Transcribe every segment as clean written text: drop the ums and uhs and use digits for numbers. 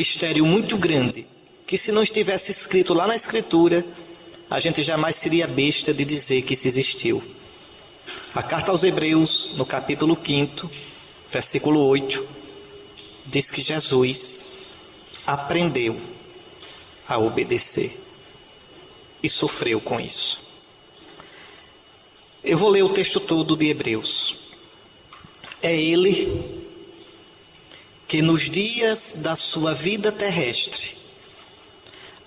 mistério muito grande, que se não estivesse escrito lá na Escritura, a gente jamais seria besta de dizer que isso existiu. A carta aos Hebreus, no capítulo 5, versículo 8, diz que Jesus aprendeu a obedecer e sofreu com isso. Eu vou ler o texto todo de Hebreus. É ele que nos dias da sua vida terrestre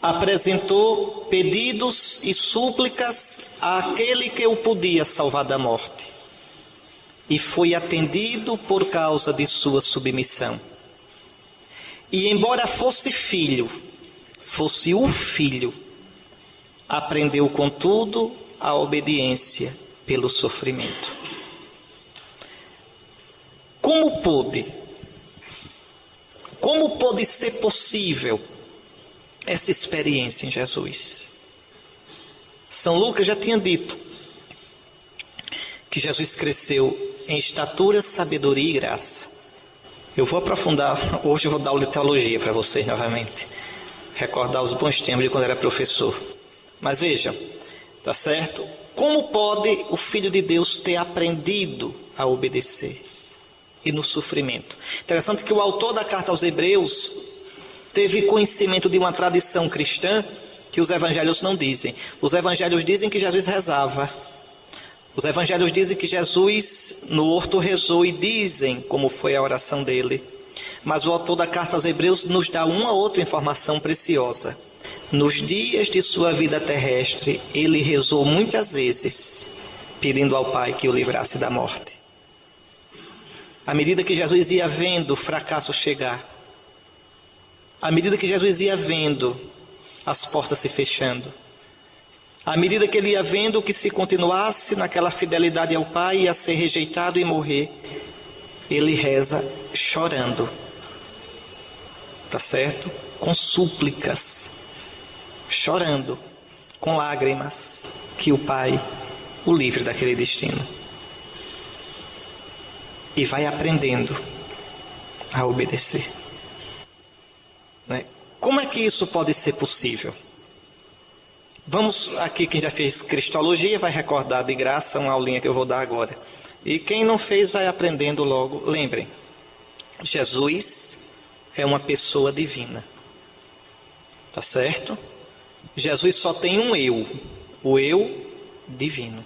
apresentou pedidos e súplicas àquele que o podia salvar da morte, e foi atendido por causa de sua submissão. E embora fosse o filho, aprendeu contudo a obediência pelo sofrimento. Como pôde ser possível essa experiência em Jesus? São Lucas já tinha dito que Jesus cresceu em estatura, sabedoria e graça. Eu vou aprofundar, hoje eu vou dar aula de teologia para vocês novamente, recordar os bons tempos de quando era professor. Mas vejam, tá certo? Como pode o Filho de Deus ter aprendido a obedecer? E no sofrimento. Interessante que o autor da carta aos Hebreus teve conhecimento de uma tradição cristã que os evangelhos não dizem. Os evangelhos dizem que Jesus rezava. Os evangelhos dizem que Jesus no horto rezou e dizem como foi a oração dele. Mas o autor da carta aos Hebreus nos dá uma outra informação preciosa. Nos dias de sua vida terrestre, ele rezou muitas vezes, pedindo ao Pai que o livrasse da morte. À medida que Jesus ia vendo o fracasso chegar, à medida que Jesus ia vendo as portas se fechando, à medida que ele ia vendo que se continuasse naquela fidelidade ao Pai ia ser rejeitado e morrer, ele reza chorando, tá certo? Com súplicas, chorando, com lágrimas, que o Pai o livre daquele destino. E vai aprendendo a obedecer. Né? Como é que isso pode ser possível? Vamos aqui, quem já fez Cristologia vai recordar de graça uma aulinha que eu vou dar agora. E quem não fez vai aprendendo logo. Lembrem, Jesus é uma pessoa divina. Tá certo? Jesus só tem um eu, o eu divino.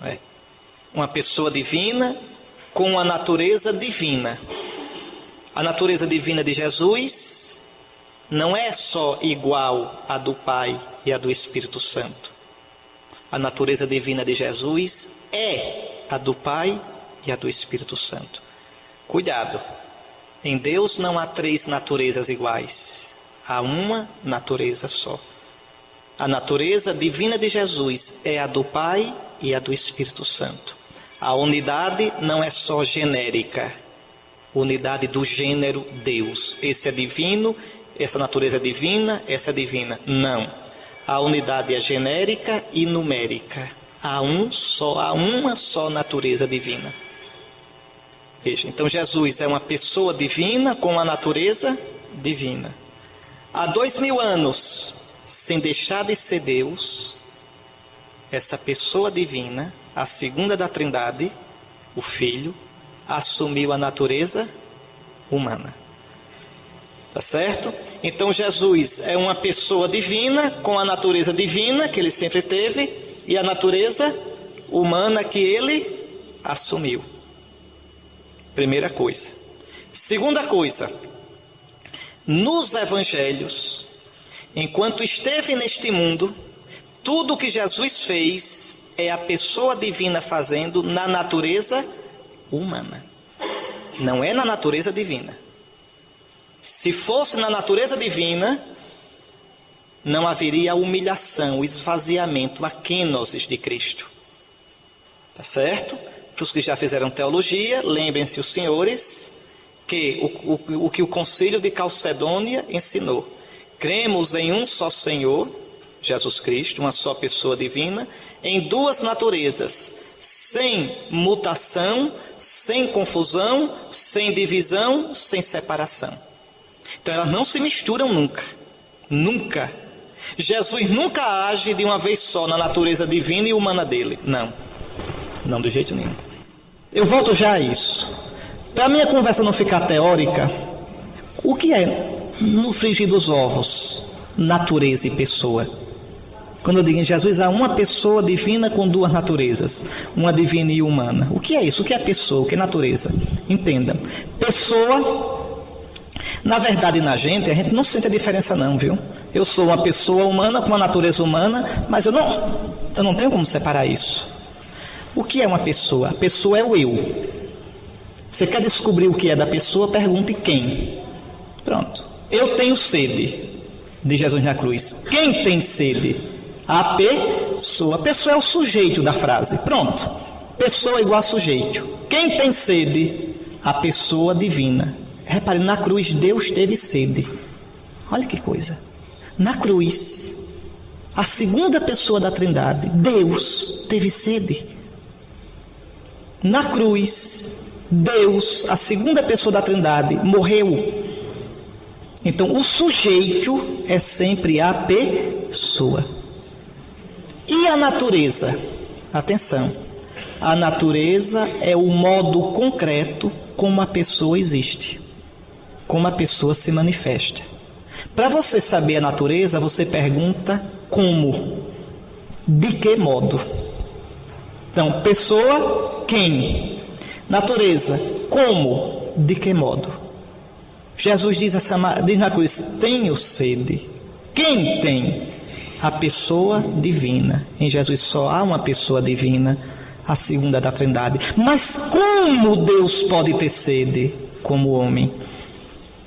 É. Uma pessoa divina com a natureza divina. A natureza divina de Jesus não é só igual à do Pai e à do Espírito Santo. A natureza divina de Jesus é a do Pai e a do Espírito Santo. Cuidado, em Deus não há três naturezas iguais, há uma natureza só. A natureza divina de Jesus é a do Pai e a do Espírito Santo. A unidade não é só genérica, unidade do gênero Deus. Esse é divino, essa natureza é divina, essa é divina. Não. A unidade é genérica e numérica. Há uma só natureza divina. Veja, então Jesus é uma pessoa divina com a natureza divina. Há 2000 anos, sem deixar de ser Deus, essa pessoa divina, a segunda da Trindade, o Filho, assumiu a natureza humana. Tá certo? Então Jesus é uma pessoa divina com a natureza divina que ele sempre teve e a natureza humana que ele assumiu. Primeira coisa. Segunda coisa, nos evangelhos, enquanto esteve neste mundo, tudo que Jesus fez é a pessoa divina fazendo na natureza humana. Não é na natureza divina. Se fosse na natureza divina, não haveria humilhação, esvaziamento, a kenosis de Cristo. Tá certo? Para os que já fizeram teologia, lembrem-se os senhores que o que o concílio de Calcedônia ensinou. Cremos em um só Senhor, Jesus Cristo, uma só pessoa divina, em duas naturezas, sem mutação, sem confusão, sem divisão, sem separação. Então elas não se misturam nunca. Nunca. Jesus nunca age de uma vez só na natureza divina e humana dele. Não. Não, de jeito nenhum. Eu volto já a isso. Para a minha conversa não ficar teórica, o que é, no frigir dos ovos, natureza e pessoa? Quando eu digo em Jesus, há uma pessoa divina com duas naturezas, uma divina e humana. O que é isso? O que é pessoa? O que é natureza? Entendam. Pessoa, na verdade, na gente, a gente não sente a diferença não, viu? Eu sou uma pessoa humana com uma natureza humana, mas eu não tenho como separar isso. O que é uma pessoa? A pessoa é o eu. Você quer descobrir o que é da pessoa? Pergunte quem. Pronto. Eu tenho sede, de Jesus na cruz. Quem tem sede? A pessoa. A pessoa é o sujeito da frase. Pronto. Pessoa igual a sujeito. Quem tem sede? A pessoa divina. Repare, na cruz Deus teve sede. Olha que coisa. Na cruz, a segunda pessoa da Trindade, Deus, teve sede. Na cruz, Deus, a segunda pessoa da Trindade, morreu. Então, o sujeito é sempre a pessoa. E a natureza? Atenção. A natureza é o modo concreto como a pessoa existe, como a pessoa se manifesta. Para você saber a natureza, você pergunta como, de que modo. Então, pessoa, quem? Natureza, como, de que modo? Jesus diz na cruz, tenho sede. Quem tem? A pessoa divina. Em Jesus só há uma pessoa divina, a segunda da Trindade. Mas como Deus pode ter sede como homem?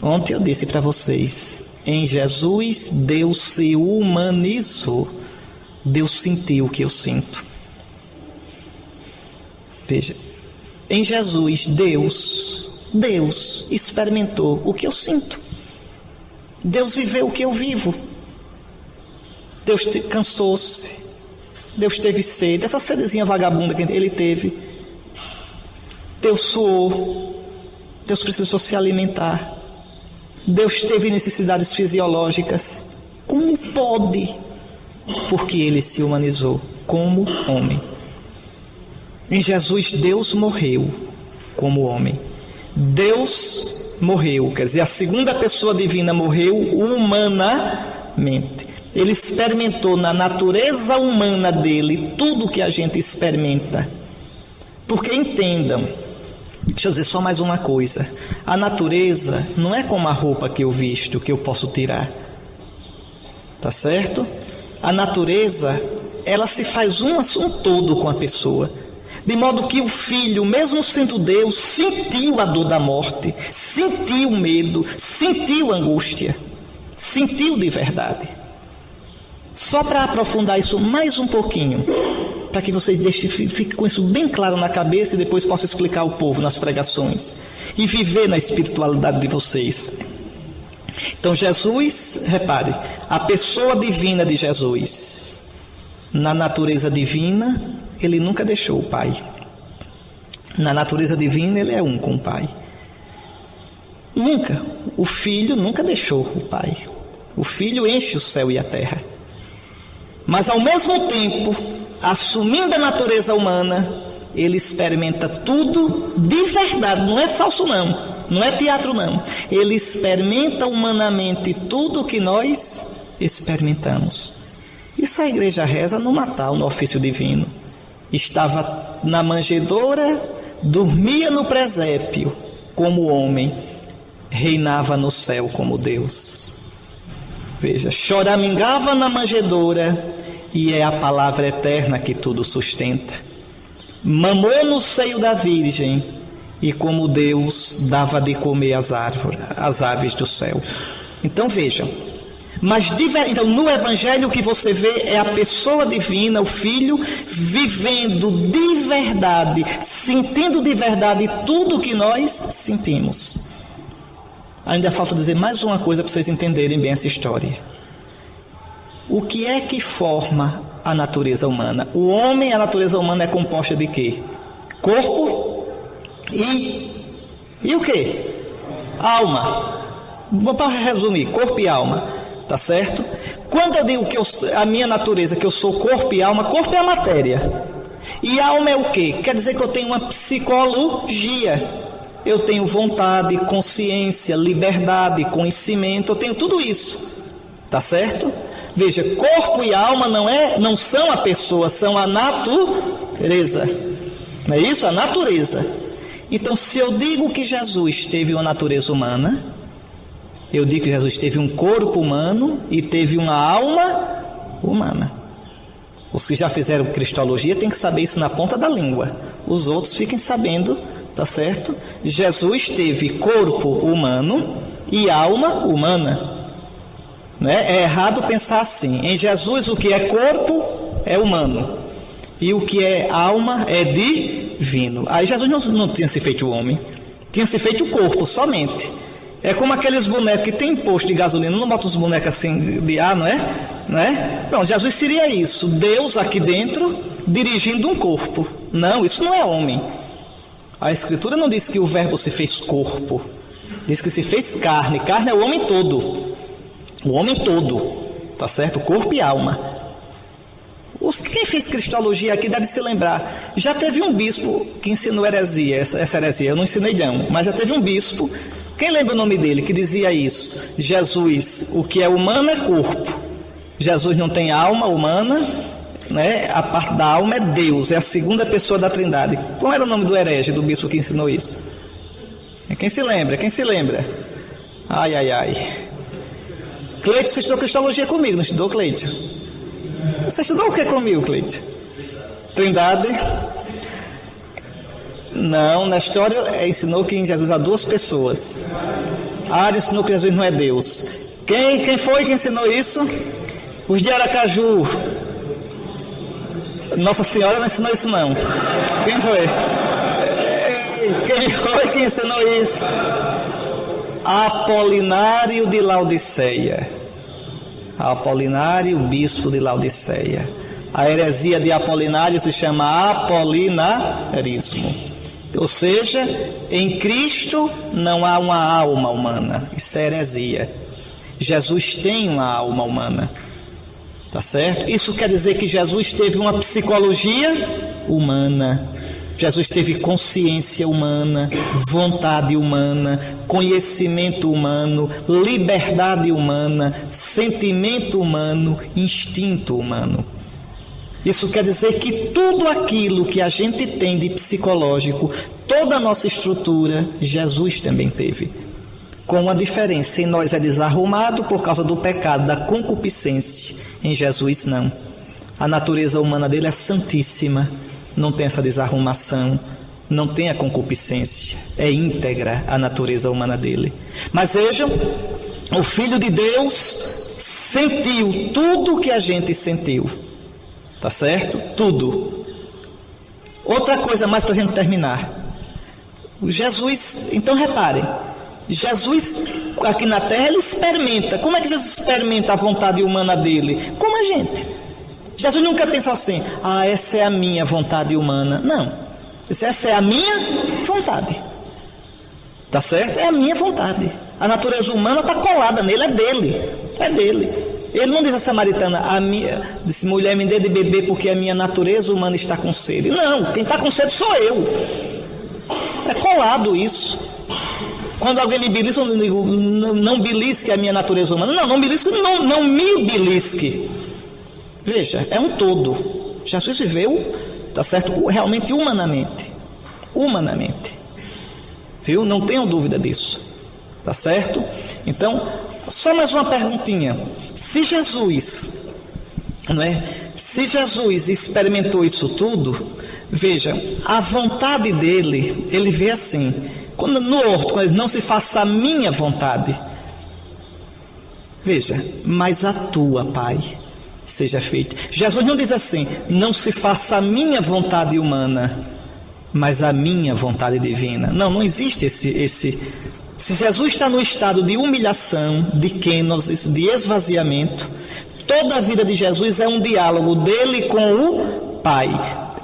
Ontem eu disse para vocês, em Jesus Deus se humanizou. Deus sentiu o que eu sinto. Veja, em Jesus Deus experimentou o que eu sinto. Deus viveu o que eu vivo. Deus cansou-se. Deus teve sede. Essa sedezinha vagabunda que ele teve. Deus suou. Deus precisou se alimentar. Deus teve necessidades fisiológicas. Como pode? Porque ele se humanizou como homem. Em Jesus, Deus morreu como homem. Deus morreu, quer dizer, a segunda pessoa divina morreu humanamente. Ele experimentou na natureza humana dele tudo o que a gente experimenta. Porque entendam, deixa eu dizer só mais uma coisa. A natureza não é como a roupa que eu visto, que eu posso tirar. Tá certo? A natureza, ela se faz um todo com a pessoa. De modo que o filho, mesmo sendo Deus, sentiu a dor da morte, sentiu o medo, sentiu a angústia, sentiu de verdade. Só para aprofundar isso mais um pouquinho, para que vocês fiquem com isso bem claro na cabeça e depois possam explicar ao povo nas pregações e viver na espiritualidade de vocês. Então Jesus, repare, a pessoa divina de Jesus, na natureza divina, ele nunca deixou o Pai. Na natureza divina, ele é um com o Pai. Nunca. O Filho nunca deixou o Pai. O Filho enche o céu e a terra. Mas ao mesmo tempo, assumindo a natureza humana, ele experimenta tudo de verdade. Não é falso não. Não é teatro não. Ele experimenta humanamente tudo o que nós experimentamos. Isso a igreja reza no Natal, no ofício divino. Estava na manjedoura, dormia no presépio como homem, reinava no céu como Deus. Veja, choramingava na manjedoura e é a palavra eterna que tudo sustenta. Mamou no seio da Virgem e como Deus dava de comer às aves do céu. Então vejam, então, no Evangelho o que você vê é a pessoa divina, o Filho, vivendo de verdade, sentindo de verdade tudo o que nós sentimos. Ainda falta dizer mais uma coisa para vocês entenderem bem essa história. O que é que forma a natureza humana? O homem, a natureza humana é composta de quê? Corpo e o quê? Alma. Para resumir, corpo e alma, tá certo? Quando eu digo que a minha natureza, que eu sou corpo e alma, corpo é a matéria. E alma é o quê? Quer dizer que eu tenho uma psicologia. Eu tenho vontade, consciência, liberdade, conhecimento, eu tenho tudo isso. Tá certo? Veja, corpo e alma não são a pessoa, são a natureza. Não é isso? A natureza. Então, se eu digo que Jesus teve uma natureza humana, eu digo que Jesus teve um corpo humano e teve uma alma humana. Os que já fizeram cristologia têm que saber isso na ponta da língua. Os outros fiquem sabendo, tá certo? Jesus teve corpo humano e alma humana. É errado pensar assim. Em Jesus o que é corpo é humano e o que é alma é divino. Aí Jesus não tinha se feito homem, tinha se feito corpo somente. É como aqueles bonecos que tem posto de gasolina, não bota os bonecos assim de ar, não é? Não, Jesus seria isso, Deus aqui dentro dirigindo um corpo. Não, isso não é homem. A Escritura não diz que o verbo se fez corpo, diz que se fez carne. Carne é o homem todo. O homem todo, tá certo? Corpo e alma. Quem fez cristologia aqui deve se lembrar. Já teve um bispo que ensinou heresia, essa heresia, eu não ensinei não, mas já teve um bispo, quem lembra o nome dele, que dizia isso? Jesus, o que é humano é corpo. Jesus não tem alma humana, né? A parte da alma é Deus, é a segunda pessoa da Trindade. Qual era o nome do herege, do bispo que ensinou isso? Quem se lembra? Quem se lembra? Ai. Cleito, você estudou cristologia comigo, não estudou, Cleito? Você estudou o que comigo, Cleito? Trindade? Não, na história ensinou que em Jesus há duas pessoas. Ari ensinou que Jesus não é Deus. Quem foi que ensinou isso? Os de Aracaju. Nossa Senhora não ensinou isso não. Quem foi? Quem foi que ensinou isso? Apolinário de Laodiceia. Apolinário, bispo de Laodiceia. A heresia de Apolinário se chama apolinarismo. Ou seja, em Cristo não há uma alma humana. Isso é heresia. Jesus tem uma alma humana. Tá certo? Isso quer dizer que Jesus teve uma psicologia humana. Jesus teve consciência humana, vontade humana, conhecimento humano, liberdade humana, sentimento humano, instinto humano. Isso quer dizer que tudo aquilo que a gente tem de psicológico, toda a nossa estrutura, Jesus também teve. Com uma diferença, em nós é desarrumado por causa do pecado, da concupiscência. Em Jesus não. A natureza humana dele é santíssima. Não tem essa desarrumação, não tem a concupiscência, é íntegra a natureza humana dele. Mas vejam, o Filho de Deus sentiu tudo o que a gente sentiu, tá certo? Tudo. Outra coisa mais para a gente terminar. Jesus, então reparem, Jesus aqui na terra ele experimenta. Como é que Jesus experimenta a vontade humana dele? Como a gente. Jesus nunca pensou assim, essa é a minha vontade humana. Não, essa é a minha vontade. Tá certo? É a minha vontade. A natureza humana está colada nele, é dele. Ele não diz a samaritana, disse, mulher, me dê de beber porque a minha natureza humana está com sede. Não, quem está com sede sou eu. É colado isso. Quando alguém me belisca, eu digo, não belisque a minha natureza humana. Não belisque, não me belisque. Veja, é um todo. Jesus viveu, tá certo? Realmente humanamente. Viu? Não tenho dúvida disso. Tá certo? Então, só mais uma perguntinha. Se Jesus experimentou isso tudo, veja, a vontade dele, ele vê assim, quando não se faça a minha vontade. Veja, mas a tua, Pai, seja feita. Jesus não diz assim, não se faça a minha vontade humana, mas a minha vontade divina. Não existe esse. Se Jesus está no estado de humilhação, de kenosis, de esvaziamento, toda a vida de Jesus é um diálogo dele com o Pai.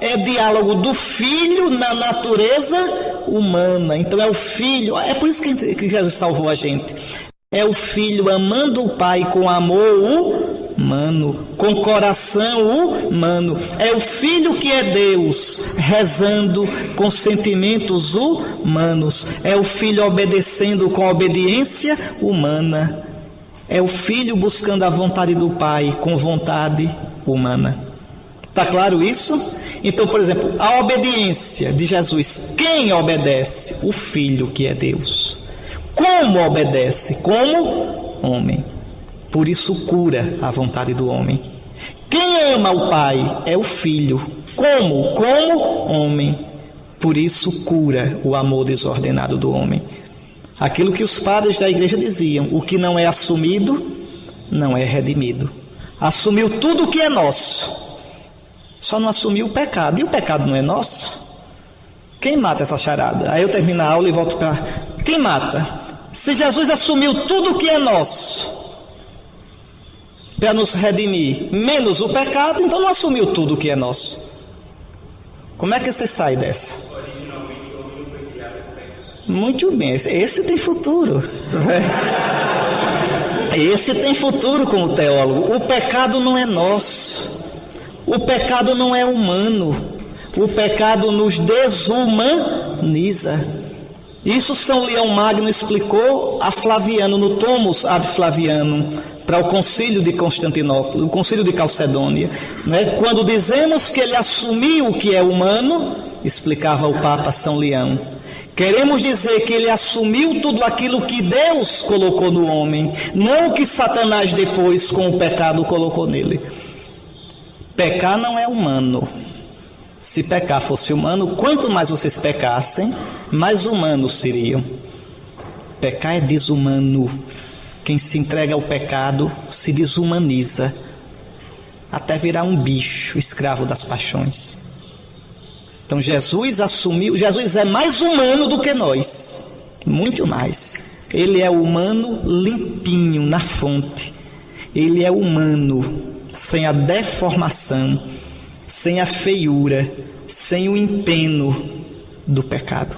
É diálogo do Filho na natureza humana. Então é o Filho. É por isso que Jesus salvou a gente. É o filho amando o pai com amor humano, com coração humano. É o filho que é Deus, rezando com sentimentos humanos. É o filho obedecendo com obediência humana. É o filho buscando a vontade do pai com vontade humana. Está claro isso? Então, por exemplo, a obediência de Jesus, quem obedece? O Filho que é Deus. Como obedece? Como homem. Por isso cura a vontade do homem. Quem ama o Pai é o Filho. Como? Como homem. Por isso cura o amor desordenado do homem. Aquilo que os padres da igreja diziam: o que não é assumido, não é redimido. Assumiu tudo o que é nosso, só não assumiu o pecado. E o pecado não é nosso? Quem mata essa charada? Aí eu termino a aula e volto para... Quem mata? Se Jesus assumiu tudo o que é nosso para nos redimir, menos o pecado, então não assumiu tudo o que é nosso. Como é que você sai dessa? Originalmente o homem foi criado com pecado. Muito bem, esse tem futuro. Esse tem futuro como teólogo. O pecado não é nosso. O pecado não é humano. O pecado nos desumaniza. Isso São Leão Magno explicou a Flaviano no Tomos ad Flavianum, para o concílio de Constantinopla, o concílio de Calcedônia, né? Quando dizemos que ele assumiu o que é humano, explicava o Papa São Leão, queremos dizer que ele assumiu tudo aquilo que Deus colocou no homem, não o que Satanás depois com o pecado colocou nele. Pecar não é humano. Se pecar fosse humano, quanto mais vocês pecassem, mais humanos seriam. Pecar é desumano. Quem se entrega ao pecado se desumaniza, até virar um bicho, escravo das paixões. Então Jesus assumiu, Jesus é mais humano do que nós, muito mais. Ele é humano limpinho na fonte. Ele é humano sem a deformação, sem a feiura, sem o empeno do pecado.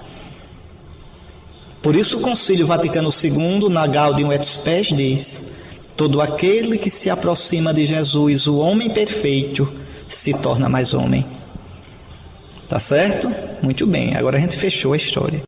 Por isso o Concílio Vaticano II, na Gaudium et Spes, diz: todo aquele que se aproxima de Jesus, o homem perfeito, se torna mais homem. Tá certo? Muito bem, agora a gente fechou a história.